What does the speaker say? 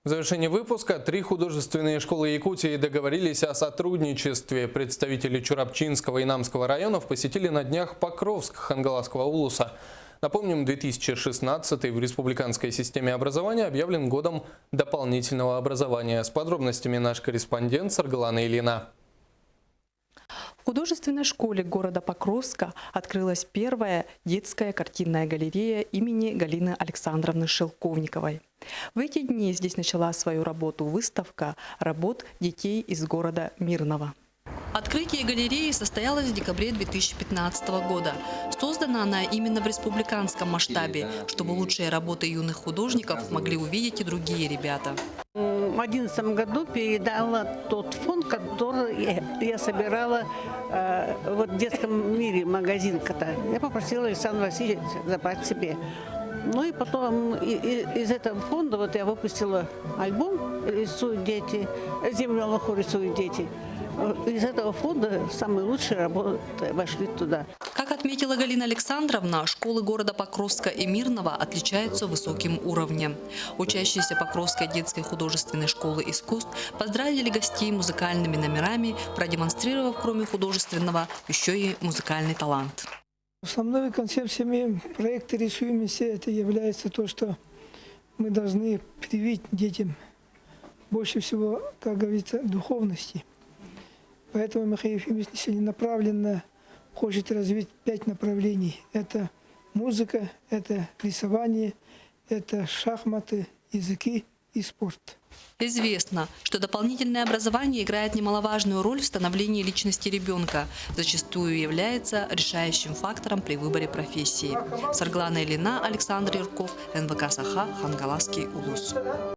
В завершении выпуска 3 художественные школы Якутии договорились о сотрудничестве. Представители Чурапчинского и Инамского районов посетили на днях Покровск Хангаласского улуса. Напомним, 2016 в республиканской системе образования объявлен годом дополнительного образования. С подробностями наш корреспондент Саргалана Ильина. В художественной школе города Покровска открылась первая детская картинная галерея имени Галины Александровны Шелковниковой. В эти дни здесь начала свою работу выставка работ детей из города Мирного. Открытие галереи состоялось в декабре 2015 года. Создана она именно в республиканском масштабе, чтобы лучшие работы юных художников могли увидеть и другие ребята. В 2011 году передала тот фонд, который я собирала в детском мире, магазин кота. Я попросила Александра Васильевича забрать себе. Ну и потом из этого фонда я выпустила альбом «Рисуют дети», «Землянуху рисуют дети». Из этого фонда самые лучшие работы вошли туда. Как отметила Галина Александровна, школы города Покровска и Мирного отличаются высоким уровнем. Учащиеся Покровской детской художественной школы искусств поздравили гостей музыкальными номерами, продемонстрировав кроме художественного еще и музыкальный талант. Основной концепцией проекта «Рисуем вместе» это является то, что мы должны привить детям больше всего, как говорится, духовности. Поэтому Михаил Ефимович целенаправленно хочет развить 5 направлений. Это музыка, это рисование, это шахматы, языки и спорт. Известно, что дополнительное образование играет немаловажную роль в становлении личности ребенка, зачастую является решающим фактором при выборе профессии. Саргалана Ильина, Александр Юрков, НВК Саха, Хангаласский улус.